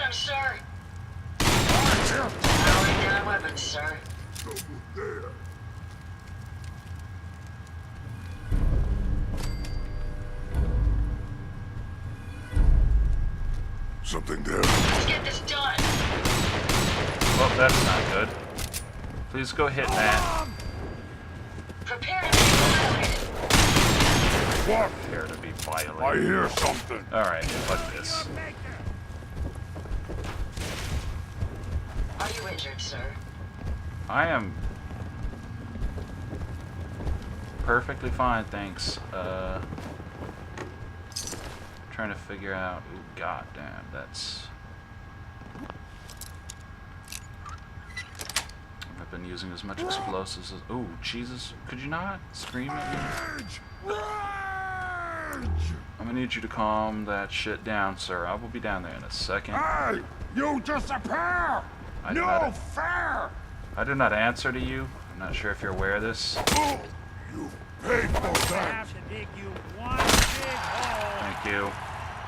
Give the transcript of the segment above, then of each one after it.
them, sir. Lowering down weapons, sir. There. Something there. Let's get this done. Well, that's not good. Please go hit that. Prepare to be violated. What? Prepare to be I violated. hear something. Alright, fuck this. Are you injured, sir? I am perfectly fine, thanks. Trying to figure out. Ooh, goddamn, that's. I've been using as much explosives as. Ooh, Jesus! Could you not scream at me? Rage! Rage! I'm gonna need you to calm that shit down, sir. I will be down there in a second. Hey! You disappear! No fair! I do not answer to you. I'm not sure if you're aware of this. Oh, you paid for that! Have to dig you one big hole. Thank you.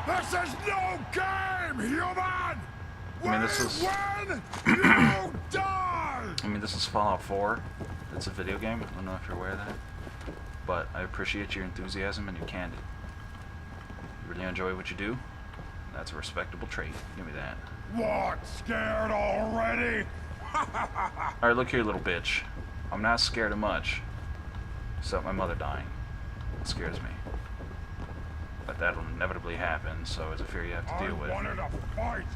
This is no game, human! I mean, this is. When you die! I mean, this is Fallout 4. It's a video game. I don't know if you're aware of that. But I appreciate your enthusiasm and your candid. You really enjoy what you do. That's a respectable trait. Give me that. What? Scared already? Alright, look here, little bitch. I'm not scared of much. Except my mother dying. It scares me. But that'll inevitably happen, so it's a fear you have to deal with. I wanted a fight.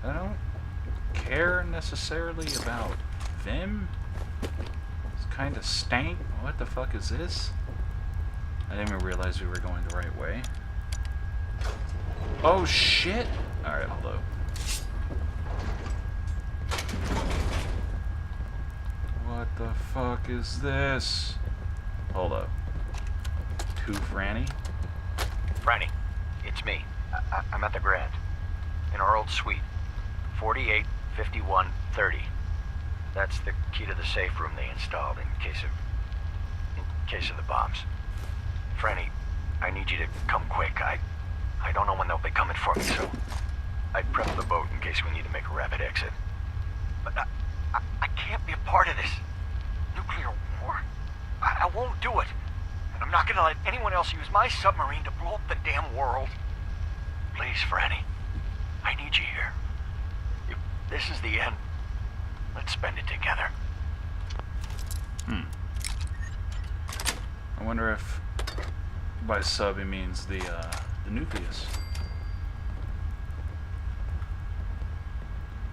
I don't care necessarily about them. It's kind of stank. What the fuck is this? I didn't even realize we were going the right way. Oh shit! Alright, hold up. What the fuck is this? Hold up. To Franny? Franny, it's me. I'm at the Grand. In our old suite. 485130. That's the key to the safe room they installed in case of the bombs. Franny, I need you to come quick. I don't know when they'll be coming for me, so I prepped the boat in case we need to make a rapid exit. But I can't be a part of this. Nuclear war? I won't do it. And I'm not gonna let anyone else use my submarine to blow up the damn world. Please, Franny. I need you here. If this is the end, let's spend it together. I wonder if by sub he means the nucleus.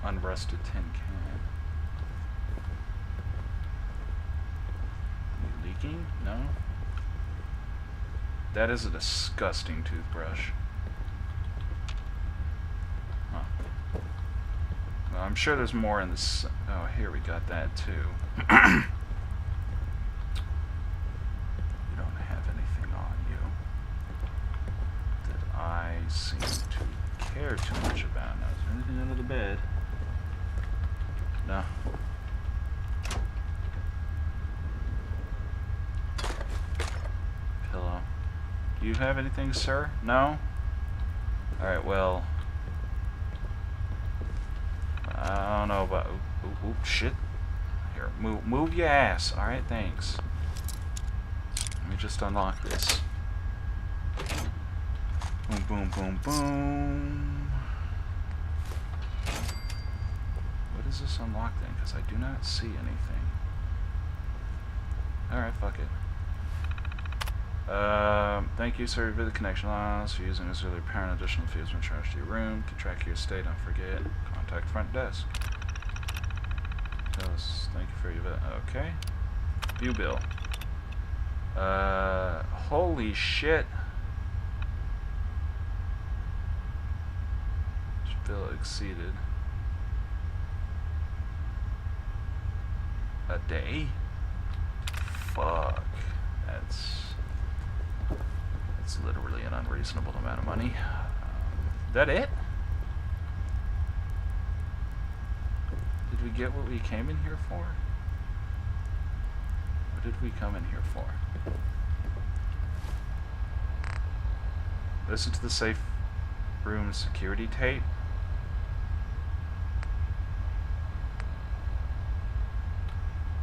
Unrusted tin can. You leaking? No? That is a disgusting toothbrush. Huh. Well, I'm sure there's more in this. Oh, here we got that too. You don't have anything on you that I seem to care too much about. Now, is there anything under the bed? No. Pillow. Do you have anything, sir? No? Alright, well. I don't know about. Oop, shit. Here, move your ass. Alright, thanks. Let me just unlock this. Boom, boom, boom, boom. What does this unlock then? Because I do not see anything. Alright, fuck it. Thank you, sir, for the connection loss. For using this earlier apparent additional fees when charged to your room. To track your stay, don't forget. Contact front desk. Thank you for your visit. Okay. View bill. Holy shit. Bill exceeded. A day? Fuck. That's literally an unreasonable amount of money. That it? Did we get what we came in here for? What did we come in here for? Listen to the safe room security tape.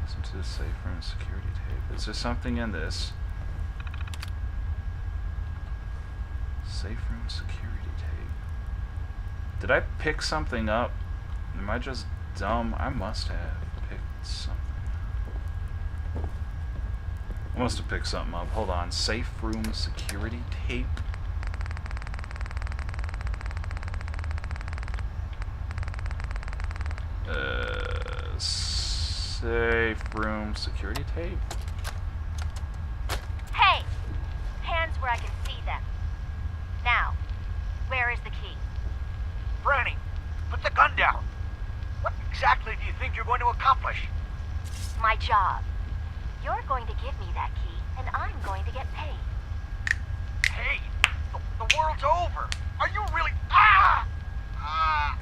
Listen to the safe room security tape. Is there something in this? Safe room security tape. Did I pick something up? Am I just dumb? I must have picked something. I must have picked something up. Hold on. Safe room security tape. Safe room security tape. Hey! Hands where I can see them. Now, where is the key? Franny, put the gun down. What exactly do you think you're going to accomplish? My job. You're going to give me that key, and I'm going to get paid. Hey, the world's over. Are you really... Ah! Ah!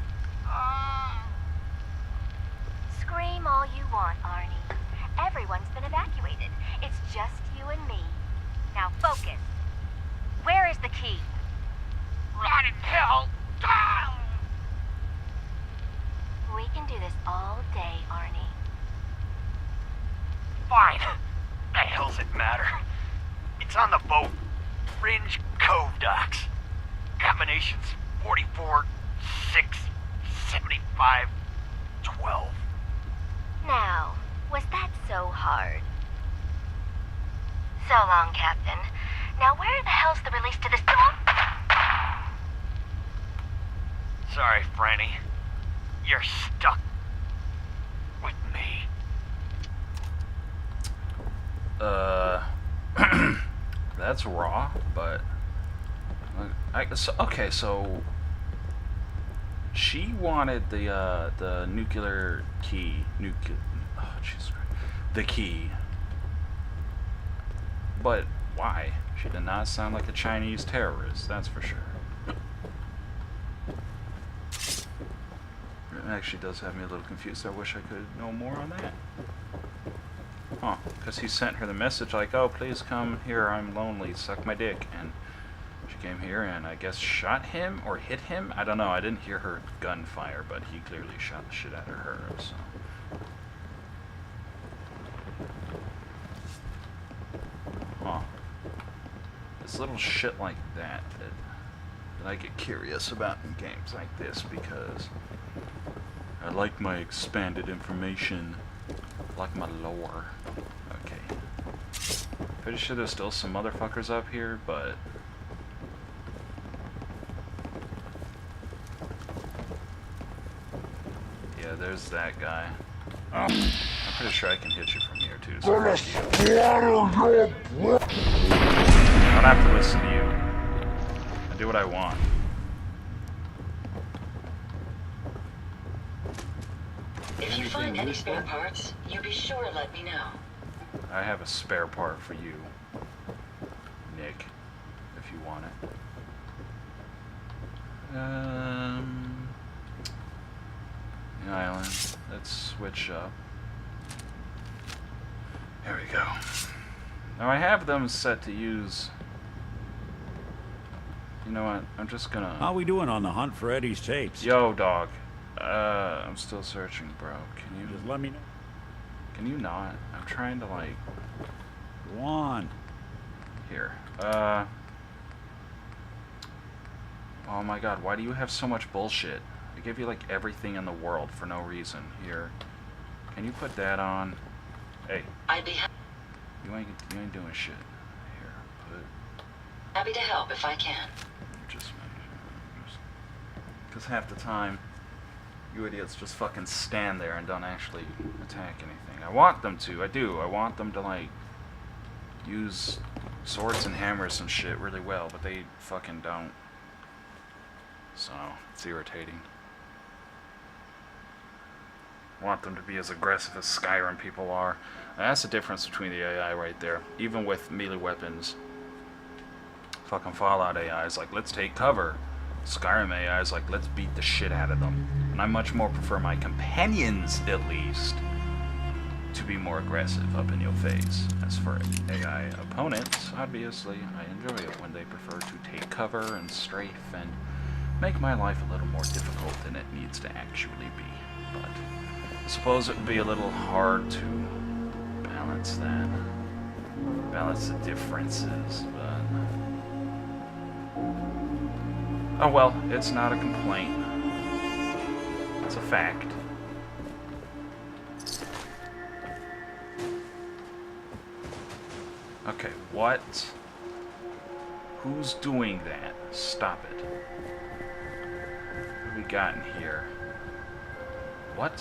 Ah! Scream all you want, Arnie. Everyone's been evacuated. It's just you and me. Now focus. Where is the key? Rot in hell! Ah! We can do this all day, Arnie. Fine. The hell's it matter? It's on the boat. Fringe Cove docks. Combinations 44, 6, 75, 12. Now, was that so hard? So long, Captain. Now where the hell's the release to this... Sorry, Franny. You're stuck with me. That's raw, but okay, so she wanted the nuclear key, oh Jesus Christ, the key, but why? She did not sound like a Chinese terrorist, that's for sure. It actually does have me a little confused. I wish I could know more on that. Huh, because he sent her the message like, oh, please come here, I'm lonely, suck my dick. And she came here and I guess shot him or hit him? I don't know, I didn't hear her gunfire, but he clearly shot the shit out of her, so. Huh. It's little shit like that that I get curious about in games like this because I like my expanded information. Like my lore. Okay. Pretty sure there's still some motherfuckers up here, but... yeah, there's that guy. I'm pretty sure I can hit you from here too, so Gonna swallow your blood. I don't have to listen to you. I do what I want. If you find any spare parts, you be sure to let me know. I have a spare part for you, Nick, if you want it. The island. Let's switch up. There we go. Now I have them set to use... you know what? I'm just gonna... How we doing on the hunt for Eddie's tapes? Yo, dog. I'm still searching, bro. Can you... Just let me know. Can you not? I'm trying to, like... Go on. Here. Oh my god, why do you have so much bullshit? I give you, like, everything in the world for no reason. Here. Can you put that on? Hey. I'd be You ain't doing shit. Here, put... happy to help if I can. Just... because half the time... you idiots just fucking stand there and don't actually attack anything. I want them to, I do. I want them to, like, use swords and hammers and shit really well, but they fucking don't. So, it's irritating. I want them to be as aggressive as Skyrim people are. And that's the difference between the AI right there. Even with melee weapons. Fucking Fallout AI is like, let's take cover. Skyrim AI is like, let's beat the shit out of them. And I much more prefer my companions, at least, to be more aggressive up in your face. As for AI opponents, obviously, I enjoy it when they prefer to take cover and strafe and make my life a little more difficult than it needs to actually be. But I suppose it would be a little hard to balance that. Balance the differences, but... oh well, it's not a complaint. It's a fact. Okay, what? Who's doing that? Stop it. What have we got in here? What?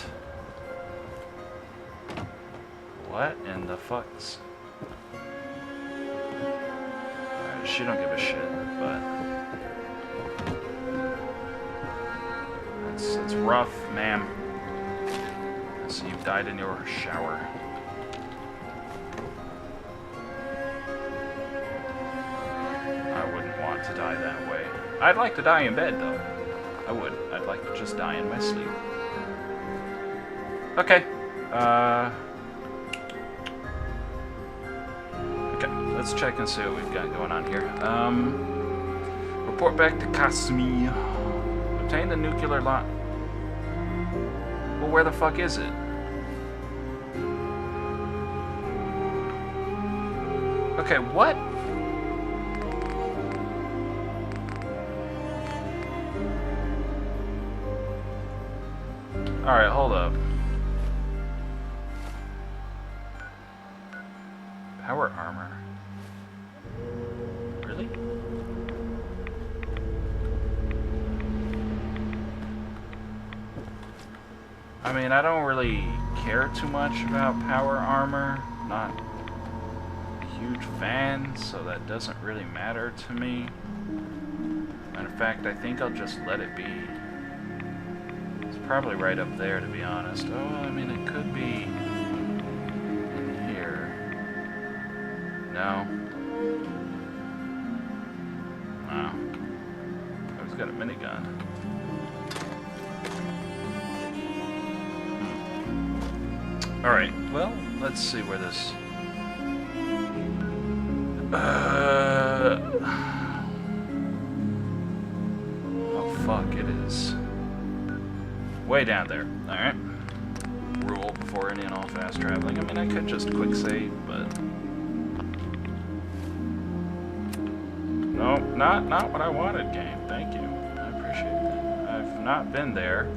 What in the fucks? She don't give a shit, but... It's rough, ma'am. So you died in your shower. To die that way. I'd like to die in bed, though. I would. I'd like to just die in my sleep. Okay. Okay, let's check and see what we've got going on here. Report back to Kasumi. Obtain the nuclear lot. Well, where the fuck is it? Okay, what? Alright, hold up. Power armor. Really? I mean, I don't really care too much about power armor. Not a huge fan, so that doesn't really matter to me. Matter of fact, I think I'll just let it be. Probably right up there, to be honest. Oh, I mean, it could be in here. No. Wow. Oh, he's got a minigun. Alright, well, let's see where this... oh, fuck, it is... way down there. Alright. Rule before any and all fast traveling. I mean, I could just quick save, but... no, not what I wanted, game. Thank you. I appreciate that. I've not been there.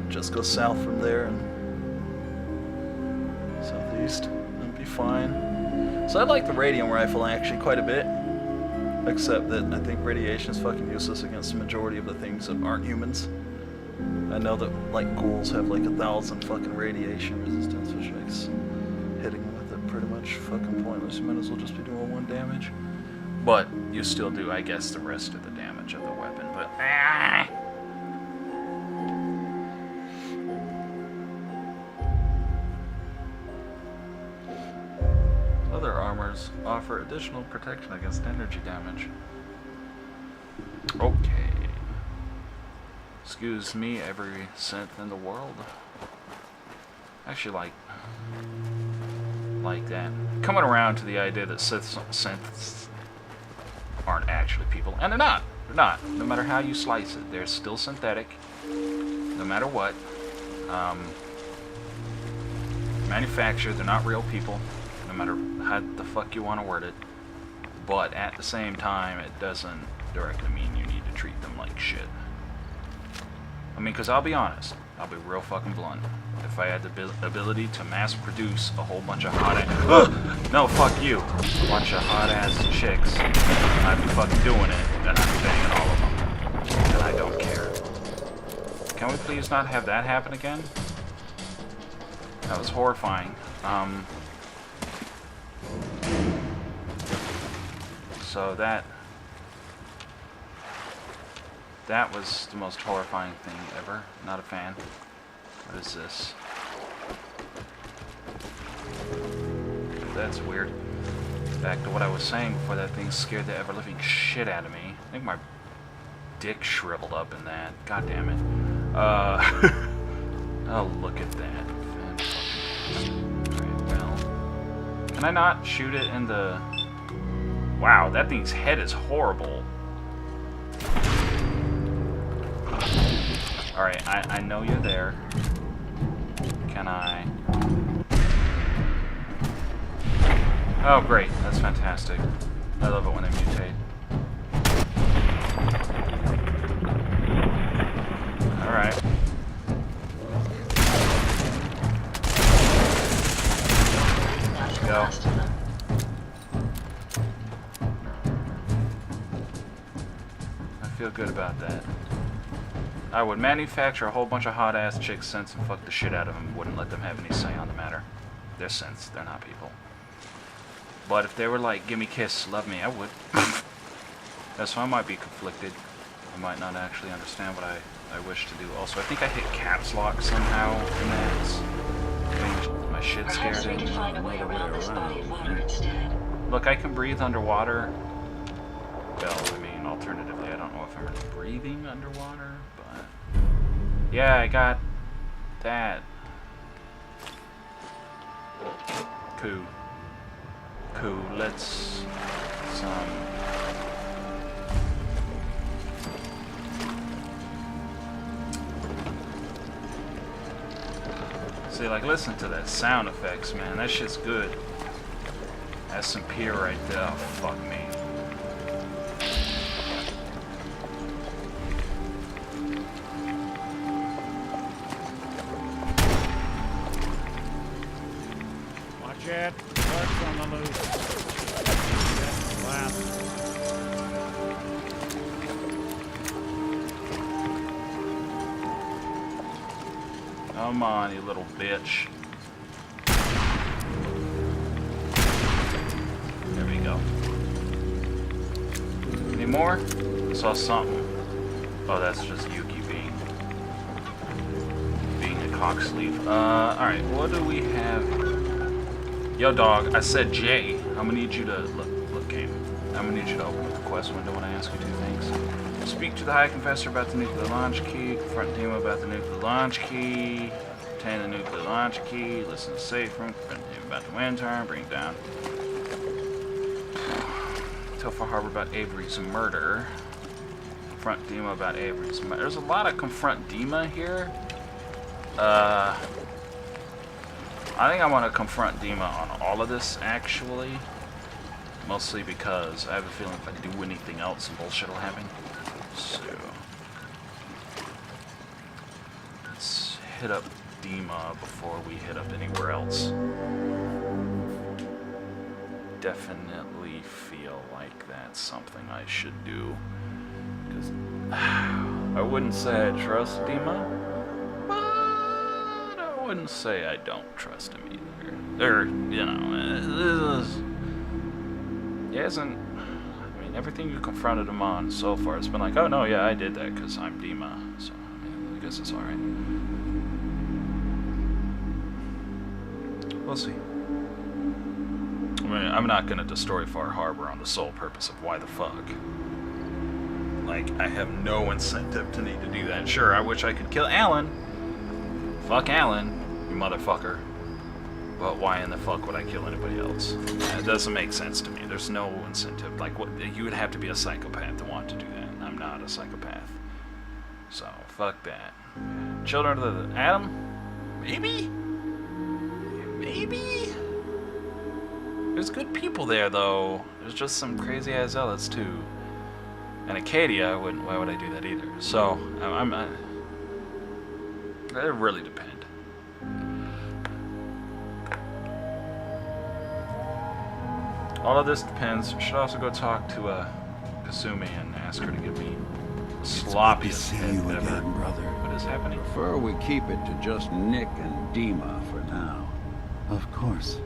Just go south from there and... southeast. That'd be fine. So I like the radium rifle actually quite a bit, except that I think radiation is fucking useless against the majority of the things that aren't humans. I know that like ghouls have like 1,000 fucking radiation resistance, which makes hitting them with it pretty much fucking pointless. You might as well just be doing 1 damage. But you still do, I guess, the rest of the damage of the weapon. But other armors offer additional protection against energy damage. Okay. Excuse me, every synth in the world. Actually, like that. Coming around to the idea that synths aren't actually people, and they're not. They're not. No matter how you slice it, they're still synthetic. No matter what. Manufactured, they're not real people. No matter how the fuck you want to word it. But at the same time, it doesn't directly mean you need to treat them like shit. I mean, because I'll be honest. I'll be real fucking blunt. If I had the ability to mass produce a whole bunch of hot ass... no, fuck you. A bunch of hot ass chicks, I'd be fucking doing it. And I'm banging all of them. And I don't care. Can we please not have that happen again? That was horrifying. So that was the most horrifying thing ever. Not a fan. What is this? That's weird. Back to what I was saying before that thing scared the ever-living shit out of me. I think my dick shriveled up in that. God damn it. Oh, look at that. Alright, well. Can I not shoot it in the... Wow, that thing's head is horrible. Alright, I know you're there. Can I... Oh, great. That's fantastic. I love it when they mutate. Alright. Let's go. I feel good about that. I would manufacture a whole bunch of hot-ass chicks synths and fuck the shit out of them. Wouldn't let them have any say on the matter. They're synths. They're not people. But if they were like, give me kiss, love me, I would. So I might be conflicted. I might not actually understand what I wish to do. Also, I think I hit caps lock somehow in that. Getting my shit scared. Perhaps we can find a way around this body of water instead. Look, I can breathe underwater. Well, I mean, alternatively, I don't know if I'm really breathing underwater, but... Yeah, I got that. Cool. Cool, let's... See, like, listen to that sound effects, man. That shit's good. That's some peer right there. Oh, fuck me. Watch it. Sharks on the loose. Last. Come on, you little bitch. There we go. Any more? I saw something. Oh, that's just Yuki being a cocksleeve. Alright, what do we have? Yo, dog, I said J. I'm gonna need you to look, game. I'm gonna need you to open the quest window when I ask you two things. Speak to the High Confessor about the nuclear launch key. Confront Dima about the nuclear launch key. Obtain the nuclear launch key. Listen to the safe room. Confront Dima about the wind turn. Bring it down. Tell Far Harbor about Avery's murder. Confront Dima about Avery's murder. There's a lot of confront Dima here. I think I want to confront Dima on all of this, actually. Mostly because I have a feeling if I do anything else, some bullshit will happen. So... let's hit up Dima before we hit up anywhere else. Definitely feel like that's something I should do. Because I wouldn't say I trust Dima, but I wouldn't say I don't trust him either. Or, you know, he hasn't... I mean, everything you confronted him on so far, it's been like, oh no, yeah, I did that because I'm Dima. So, I mean, I guess it's alright. We'll see. I mean, I'm not going to destroy Far Harbor on the sole purpose of why the fuck. Like, I have no incentive to need to do that. Sure, I wish I could kill Alan. Fuck Alan, you motherfucker. But why in the fuck would I kill anybody else? It doesn't make sense to me. There's no incentive. Like, what? You would have to be a psychopath to want to do that. I'm not a psychopath. So, fuck that. Children of the Atom? Maybe? Maybe? There's good people there, though. There's just some crazy-ass zealots, too. And Acadia, why would I do that either? So, it really depends. All of this depends. Should also go talk to Kasumi and ask her to give me sloppiest head ever. Again, brother. What is happening? Prefer we keep it to just Nick and Dima for now. Of course.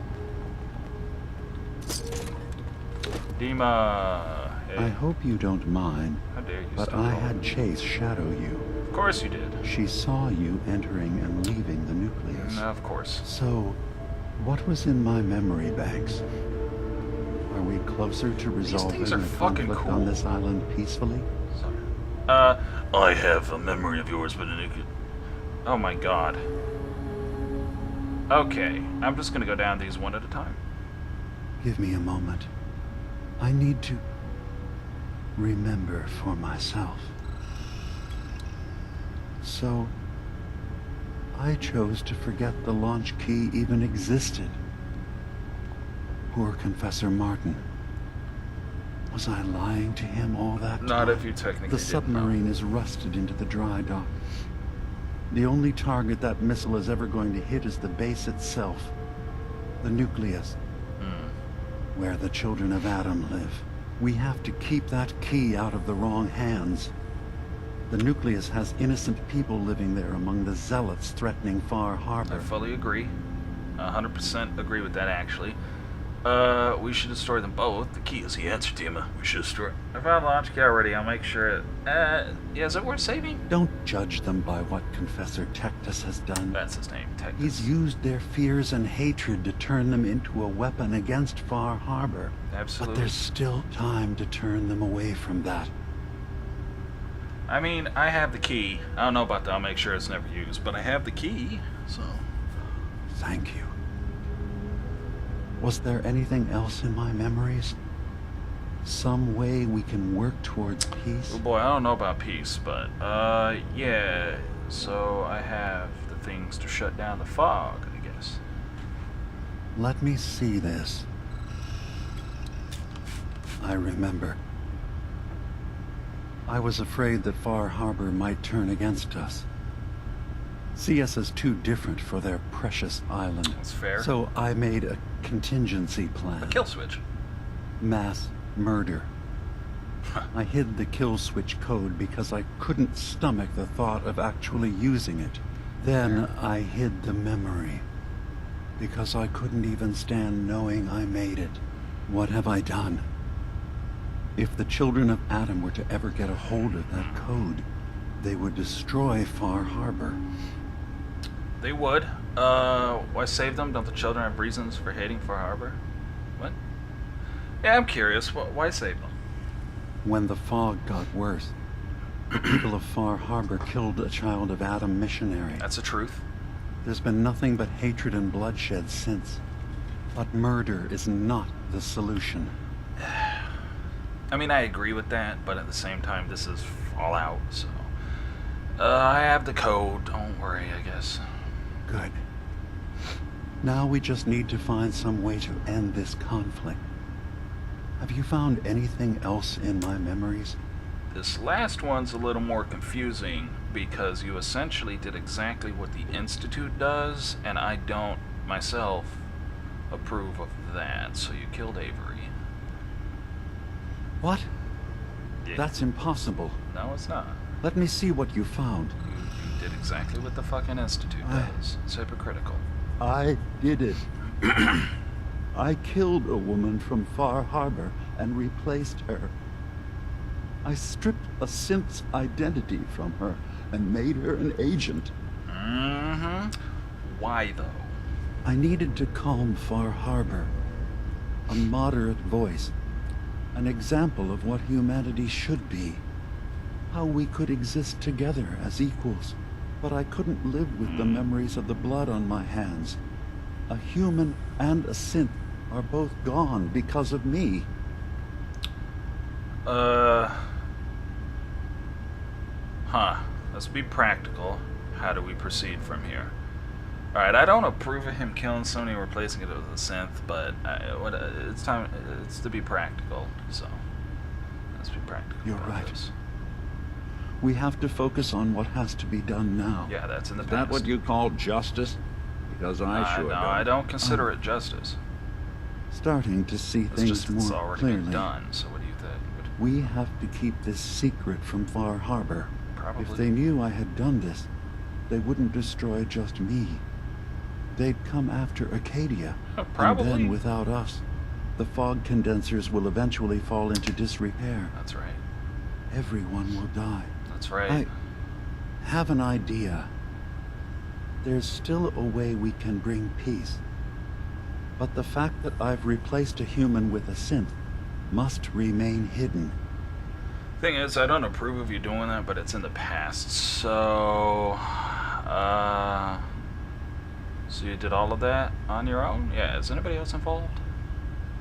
Dima. Hey. I hope you don't mind, How dare you but stop I rolling. had Chase shadow you. Of course you did. She saw you entering and leaving the nucleus. No, of course. So, what was in my memory banks? Are we closer to resolving things are the fucking conflict cool. on this island peacefully? Sorry. I have a memory of yours, but oh my god. Okay, I'm just gonna go down these one at a time. Give me a moment. I need to remember for myself. So, I chose to forget the launch key even existed. Poor Confessor Martin. Was I lying to him all that time? Not if you technically The submarine is rusted into the dry dock. The only target that missile is ever going to hit is the base itself. The nucleus. Where the children of Adam live. We have to keep that key out of the wrong hands. The nucleus has innocent people living there among the zealots threatening Far Harbor. I fully agree. 100% agree with that, actually. We should destroy them both. The key is the answer, Dima. We should destroy. I found the launch key already. I'll make sure. Yeah, is it worth saving? Don't judge them by what Confessor Tectus has done. That's his name, Tectus. He's used their fears and hatred to turn them into a weapon against Far Harbor. Absolutely. But there's still time to turn them away from that. I mean, I have the key. I don't know about that. I'll make sure it's never used. But I have the key, so... Thank you. Was there anything else in my memories? Some way we can work towards peace? Oh boy, I don't know about peace, but, yeah. So I have the things to shut down the fog, I guess. Let me see this. I remember. I was afraid that Far Harbor might turn against us. See us as too different for their precious island. That's fair. So I made a contingency plan. A kill switch. Mass murder. I hid the kill switch code because I couldn't stomach the thought of actually using it. Then I hid the memory because I couldn't even stand knowing I made it. What have I done? If the children of Adam were to ever get a hold of that code, they would destroy Far Harbor. They would. Why save them? Don't the children have reasons for hating Far Harbor? What? Yeah, I'm curious. Why save them? When the fog got worse, the people of Far Harbor killed a child of Adam missionary. That's the truth. There's been nothing but hatred and bloodshed since. But murder is not the solution. I mean, I agree with that, but at the same time, this is Fallout, so... I have the code. Don't worry, I guess. Good. Now we just need to find some way to end this conflict. Have you found anything else in my memories? This last one's a little more confusing because you essentially did exactly what the Institute does, and I don't, myself, approve of that. So you killed Avery. What? Yeah. That's impossible. No, it's not. Let me see what you found. You did exactly what the fucking Institute does. It's hypocritical. I did it. I killed a woman from Far Harbor and replaced her. I stripped a synth's identity from her and made her an agent. Mm-hmm. Why, though? I needed to calm Far Harbor. A moderate voice. An example of what humanity should be. How we could exist together as equals. But I couldn't live with the memories of the blood on my hands. A human and a synth are both gone because of me. Let's be practical. How do we proceed from here? Alright, I don't approve of him killing somebody and replacing it with a synth, but it's time. It's to be practical, so let's be practical. You're about right. this. We have to focus on what has to be done now. Yeah, that's in the Is past. that what you call justice? Because I sure no, don't. I don't consider it justice. Starting to see It's things just it's more already clearly. been done. So what do you think? We have to keep this secret from Far Harbor. Probably. If they knew I had done this, they wouldn't destroy just me. They'd come after Acadia. Probably. And then without us, the fog condensers will eventually fall into disrepair. That's right. Everyone will die. That's right. I have an idea. There's still a way we can bring peace. But the fact that I've replaced a human with a synth must remain hidden. Thing is, I don't approve of you doing that, but it's in the past. So, so you did all of that on your own? Yeah, is anybody else involved?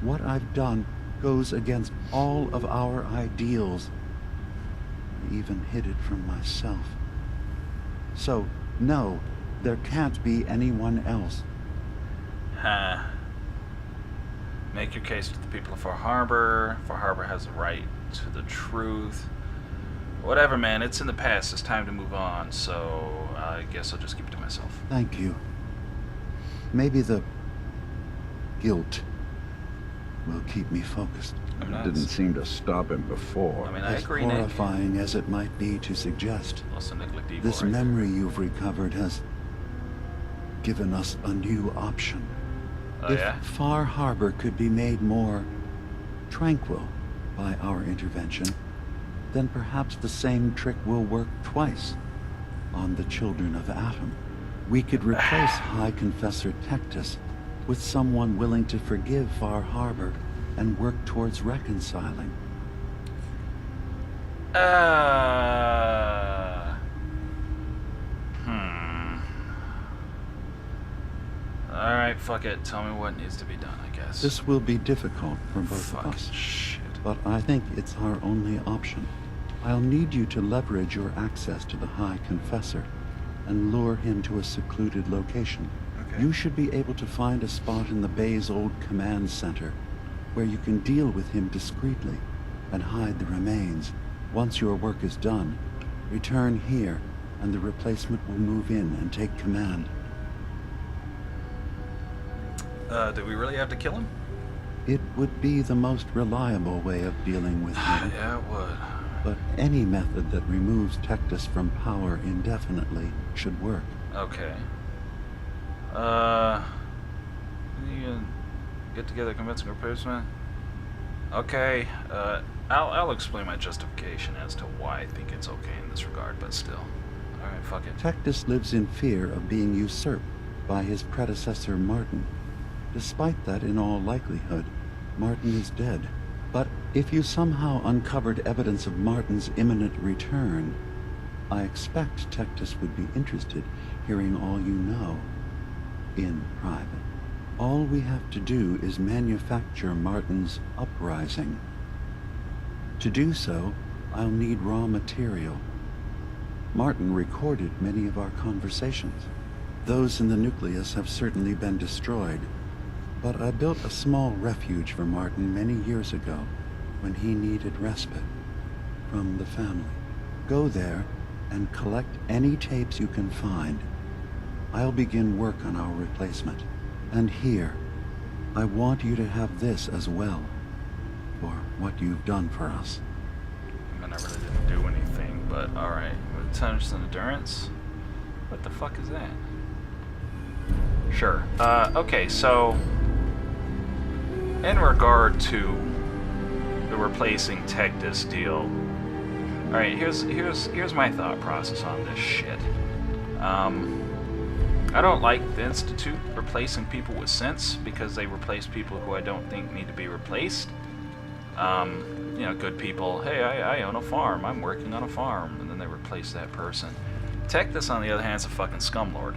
What I've done goes against all of our ideals. I even hid it from myself. So, no, there can't be anyone else. Huh. Make your case to the people of Far Harbor. Far Harbor has a right to the truth. Whatever, man. It's in the past. It's time to move on. So I guess I'll just keep it to myself. Thank you. Maybe the guilt will keep me focused. I mean, It didn't seem to stop him before. I mean, I As agree, Nick. horrifying as it might be to suggest, Also, Nick looked evil this right there. memory you've recovered has given us a new option. Oh, If yeah? Far Harbor could be made more tranquil by our intervention, then perhaps the same trick will work twice on the children of Atom. We could replace High Confessor Tectus with someone willing to forgive Far Harbor and work towards reconciling. Alright, fuck it. Tell me what needs to be done, I guess. This will be difficult for both of Fucking us, shit. but I think it's our only option. I'll need you to leverage your access to the High Confessor and lure him to a secluded location. Okay. You should be able to find a spot in the Bay's old command center where you can deal with him discreetly and hide the remains. Once your work is done, return here and the replacement will move in and take command. Do we really have to kill him? It would be the most reliable way of dealing with him. Yeah, it would. But any method that removes Tectus from power indefinitely should work. Okay. You get together, convincing replacement. Okay. I'll explain my justification as to why I think it's okay in this regard, but still. All right, fuck it. Tectus lives in fear of being usurped by his predecessor Martin. Despite that, in all likelihood, Martin is dead. But if you somehow uncovered evidence of Martin's imminent return, I expect Tectus would be interested hearing all you know in private. All we have to do is manufacture Martin's uprising. To do so, I'll need raw material. Martin recorded many of our conversations. Those in the nucleus have certainly been destroyed, but I built a small refuge for Martin many years ago when he needed respite from the family. Go there and collect any tapes you can find. I'll begin work on our replacement. And here, I want you to have this as well, for what you've done for us. I mean, I really didn't do anything, but alright. Intelligence and endurance? What the fuck is that? Sure. Okay, so in regard to the replacing Tectus deal, alright, here's my thought process on this shit. I don't like the Institute replacing people with sense because they replace people who I don't think need to be replaced. You know, good people, hey, I own a farm, I'm working on a farm, and then they replace that person. Tectus, on the other hand, is a fucking scumlord.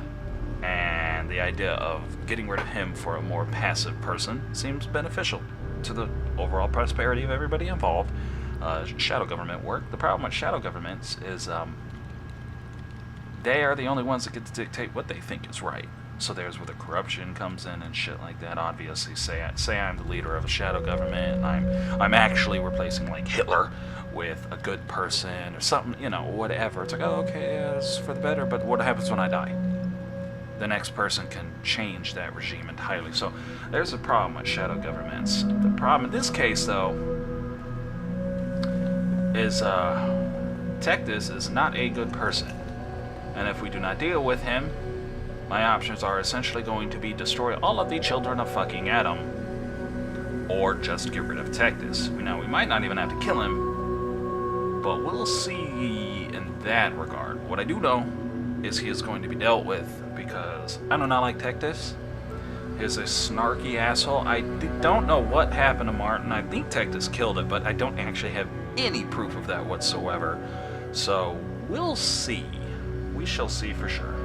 And the idea of getting rid of him for a more passive person seems beneficial to the overall prosperity of everybody involved. Shadow government work. The problem with shadow governments is they are the only ones that get to dictate what they think is right. So there's where the corruption comes in and shit like that. Obviously, say I'm the leader of a shadow government, and I'm actually replacing like Hitler with a good person or something, you know, whatever. It's like, oh, okay, yeah, it's for the better. But what happens when I die? The next person can change that regime entirely. So there's a problem with shadow governments. The problem in this case, though, is Tectus is not a good person. And if we do not deal with him, my options are essentially going to be destroy all of the children of fucking Adam, or just get rid of Tectus. Now, we might not even have to kill him, but we'll see in that regard. What I do know is he is going to be dealt with, because I do not like Tectus. He's a snarky asshole. I don't know what happened to Martin. I think Tectus killed it, but I don't actually have any proof of that whatsoever. So we'll see. We shall see for sure.